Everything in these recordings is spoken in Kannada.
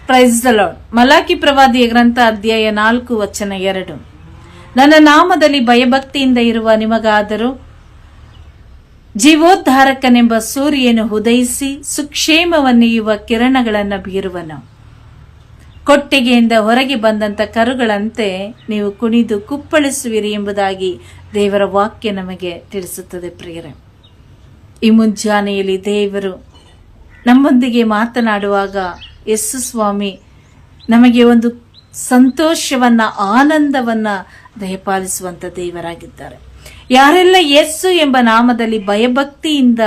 Price the lord. ಮಲಾಕಿ ಪ್ರವಾದಿಯ ಗ್ರಂಥ ಅಧ್ಯಾಯ 4 ವಚನ 2. ನನ್ನ ನಾಮದಲ್ಲಿ ಭಯಭಕ್ತಿಯಿಂದ ಇರುವ ನಿಮಗಾದರೂ ಜೀವೋದ್ಧಾರಕನೆಂಬ ಸೂರ್ಯನು ಉದಯಿಸಿ ಸುಕ್ಷೇಮವನ್ನೆಯುವ ಕಿರಣಗಳನ್ನು ಬೀರುವನು. ಕೊಟ್ಟಿಗೆಯಿಂದ ಹೊರಗೆ ಬಂದಂತ ಕರುಗಳಂತೆ ನೀವು ಕುಣಿದು ಕುಪ್ಪಳಿಸುವಿರಿ ಎಂಬುದಾಗಿ ದೇವರ ವಾಕ್ಯ ನಮಗೆ ತಿಳಿಸುತ್ತದೆ. ಪ್ರಿಯರೇ, ಈ ಮುಂಜಾನೆಯಲ್ಲಿ ದೇವರು ನಮ್ಮೊಂದಿಗೆ ಮಾತನಾಡುವಾಗ ಯೇಸು ಸ್ವಾಮಿ ನಮಗೆ ಒಂದು ಸಂತೋಷವನ್ನ, ಆನಂದವನ್ನ ದಯಪಾಲಿಸುವಂತ ದೇವರಾಗಿದ್ದಾರೆ. ಯಾರೆಲ್ಲ ಯೇಸು ಎಂಬ ನಾಮದಲ್ಲಿ ಭಯಭಕ್ತಿಯಿಂದ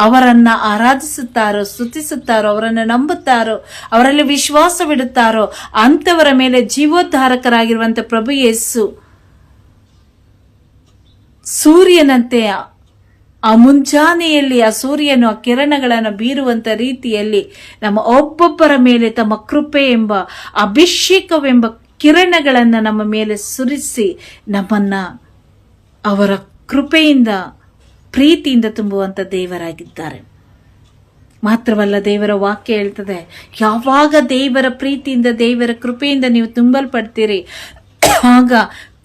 ಅವರನ್ನ ಆರಾಧಿಸುತ್ತಾರೋ, ಸ್ತುತಿಸುತ್ತಾರೋ, ಅವರನ್ನು ನಂಬುತ್ತಾರೋ, ಅವರಲ್ಲಿ ವಿಶ್ವಾಸವಿಡುತ್ತಾರೋ ಅಂತವರ ಮೇಲೆ ಜೀವೋದ್ಧಾರಕರಾಗಿರುವಂತ ಪ್ರಭು ಯೇಸು ಸೂರ್ಯನಂತೆ ಆ ಮುಂಜಾನೆಯಲ್ಲಿ ಆ ಸೂರ್ಯನು ಆ ಕಿರಣಗಳನ್ನು ಬೀರುವಂತ ರೀತಿಯಲ್ಲಿ ನಮ್ಮ ಒಬ್ಬೊಬ್ಬರ ಮೇಲೆ ತಮ್ಮ ಕೃಪೆ ಎಂಬ ಅಭಿಷೇಕವೆಂಬ ಕಿರಣಗಳನ್ನು ನಮ್ಮ ಮೇಲೆ ಸುರಿಸಿ ನಮ್ಮನ್ನ ಅವರ ಕೃಪೆಯಿಂದ, ಪ್ರೀತಿಯಿಂದ ತುಂಬುವಂತ ದೇವರಾಗಿದ್ದಾರೆ. ಮಾತ್ರವಲ್ಲ, ದೇವರ ವಾಕ್ಯ ಹೇಳ್ತದೆ, ಯಾವಾಗ ದೇವರ ಪ್ರೀತಿಯಿಂದ, ದೇವರ ಕೃಪೆಯಿಂದ ನೀವು ತುಂಬಲ್ಪಡ್ತೀರಿ, ಆಗ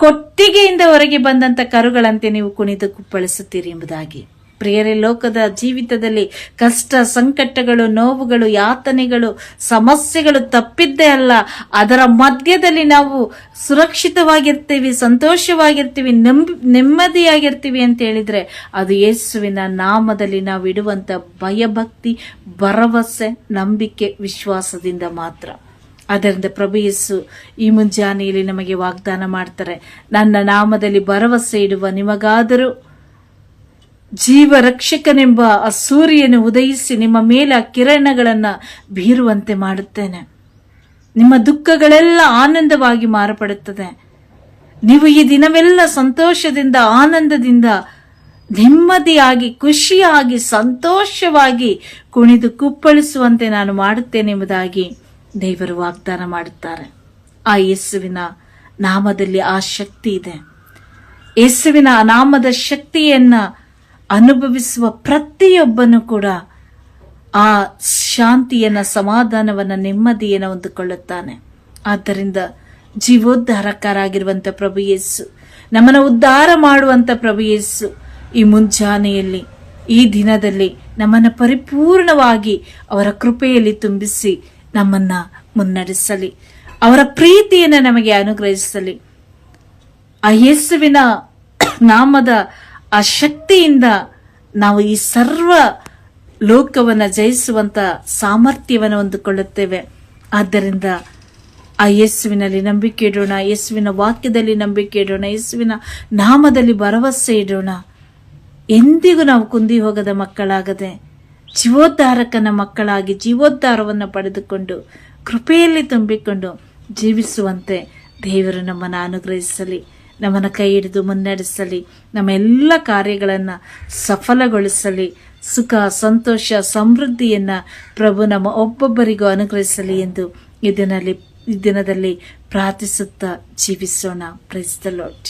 ಕೊಟ್ಟಿಗೆಯಿಂದ ಹೊರಗೆ ಬಂದಂತ ಕರುಗಳಂತೆ ನೀವು ಕುಣಿದು ಕುಪ್ಪಳಿಸುತ್ತೀರಿ ಎಂಬುದಾಗಿ. ಪ್ರಿಯರೇ, ಲೋಕದ ಜೀವಿತದಲ್ಲಿ ಕಷ್ಟ, ಸಂಕಟಗಳು, ನೋವುಗಳು, ಯಾತನೆಗಳು, ಸಮಸ್ಯೆಗಳು ತಪ್ಪಿದ್ದೇ ಅಲ್ಲ. ಅದರ ಮಧ್ಯದಲ್ಲಿ ನಾವು ಸುರಕ್ಷಿತವಾಗಿರ್ತೀವಿ, ಸಂತೋಷವಾಗಿರ್ತೀವಿ, ನೆಮ್ಮದಿಯಾಗಿರ್ತೀವಿ ಅಂತ ಹೇಳಿದ್ರೆ ಅದು ಯೇಸುವಿನ ನಾಮದಲ್ಲಿ ನಾವು ಇಡುವಂತ ಭಯಭಕ್ತಿ, ಭರವಸೆ, ನಂಬಿಕೆ, ವಿಶ್ವಾಸದಿಂದ ಮಾತ್ರ. ಅದರಿಂದ ಪ್ರಭು ಯೇಸು ಈ ಮುಂಜಾನೆಯಲ್ಲಿ ನಮಗೆ ವಾಗ್ದಾನ ಮಾಡ್ತಾರೆ, ನನ್ನ ನಾಮದಲ್ಲಿ ಭರವಸೆ ಇಡುವ ನಿಮಗಾದರೂ ಜೀವ ರಕ್ಷಕನೆಂಬ ಆ ಸೂರ್ಯನು ಉದಯಿಸಿ ನಿಮ್ಮ ಮೇಲೆ ಆ ಕಿರಣಗಳನ್ನ ಬೀರುವಂತೆ ಮಾಡುತ್ತೇನೆ. ನಿಮ್ಮ ದುಃಖಗಳೆಲ್ಲ ಆನಂದವಾಗಿ ಮಾರ್ಪಡುತ್ತದೆ. ನೀವು ಈ ದಿನವೆಲ್ಲ ಸಂತೋಷದಿಂದ, ಆನಂದದಿಂದ, ನೆಮ್ಮದಿಯಾಗಿ, ಖುಷಿಯಾಗಿ, ಸಂತೋಷವಾಗಿ ಕುಣಿದು ಕುಪ್ಪಳಿಸುವಂತೆ ನಾನು ಮಾಡುತ್ತೇನೆ ಎಂಬುದಾಗಿ ದೇವರು ವಾಗ್ದಾನ ಮಾಡುತ್ತಾರೆ. ಆ ಯೇಸುವಿನ ನಾಮದಲ್ಲಿ ಆ ಶಕ್ತಿ ಇದೆ. ಯೇಸುವಿನ ನಾಮದ ಶಕ್ತಿಯನ್ನ ಅನುಭವಿಸುವ ಪ್ರತಿಯೊಬ್ಬನು ಕೂಡ ಆ ಶಾಂತಿಯನ್ನ, ಸಮಾಧಾನವನ್ನ, ನೆಮ್ಮದಿಯನ್ನ ಹೊಂದಿಕೊಳ್ಳುತ್ತಾನೆ. ಆದ್ದರಿಂದ ಜೀವೋದ್ಧಾರಕರಾಗಿರುವಂತ ಪ್ರಭು ಯೇಸು, ನಮ್ಮನ್ನು ಉದ್ಧಾರ ಮಾಡುವಂತ ಪ್ರಭು ಯೇಸು ಈ ಮುಂಜಾನೆಯಲ್ಲಿ, ಈ ದಿನದಲ್ಲಿ ನಮ್ಮನ್ನು ಪರಿಪೂರ್ಣವಾಗಿ ಅವರ ಕೃಪೆಯಲ್ಲಿ ತುಂಬಿಸಿ ನಮ್ಮನ್ನ ಮುನ್ನಡೆಸಲಿ, ಅವರ ಪ್ರೀತಿಯನ್ನು ನಮಗೆ ಅನುಗ್ರಹಿಸಲಿ. ಆ ಯೇಸುವಿನ ನಾಮದ ಆ ಶಕ್ತಿಯಿಂದ ನಾವು ಈ ಸರ್ವ ಲೋಕವನ್ನ ಜಯಿಸುವಂತ ಸಾಮರ್ಥ್ಯವನ್ನು ಹೊಂದಿಕೊಳ್ಳುತ್ತೇವೆ. ಆದ್ದರಿಂದ ಆ ಯೇಸುವಿನಲ್ಲಿ ನಂಬಿಕೆ ಇಡೋಣ, ಯೇಸುವಿನ ವಾಕ್ಯದಲ್ಲಿ ನಂಬಿಕೆ ಇಡೋಣ, ಯೇಸುವಿನ ನಾಮದಲ್ಲಿ ಭರವಸೆ ಇಡೋಣ. ಎಂದಿಗೂ ನಾವು ಕುಂದಿ ಹೋಗದ ಮಕ್ಕಳಾಗದೆ ಜೀವೋದ್ಧಾರಕನ ಮಕ್ಕಳಾಗಿ ಜೀವೋದ್ಧಾರವನ್ನು ಪಡೆದುಕೊಂಡು ಕೃಪೆಯಲ್ಲಿ ತುಂಬಿಕೊಂಡು ಜೀವಿಸುವಂತೆ ದೇವರು ನಮ್ಮನ್ನು ಅನುಗ್ರಹಿಸಲಿ, ನಮ್ಮನ್ನು ಕೈ ಹಿಡಿದು ಮುನ್ನಡೆಸಲಿ, ನಮ್ಮ ಎಲ್ಲ ಕಾರ್ಯಗಳನ್ನು ಸಫಲಗೊಳಿಸಲಿ, ಸುಖ, ಸಂತೋಷ, ಸಮೃದ್ಧಿಯನ್ನ ಪ್ರಭು ನಮ್ಮ ಒಬ್ಬೊಬ್ಬರಿಗೂ ಅನುಗ್ರಹಿಸಲಿ ಎಂದು ಈ ದಿನದಲ್ಲಿ ಪ್ರಾರ್ಥಿಸುತ್ತಾ ಜೀವಿಸೋಣ. Praise the lord.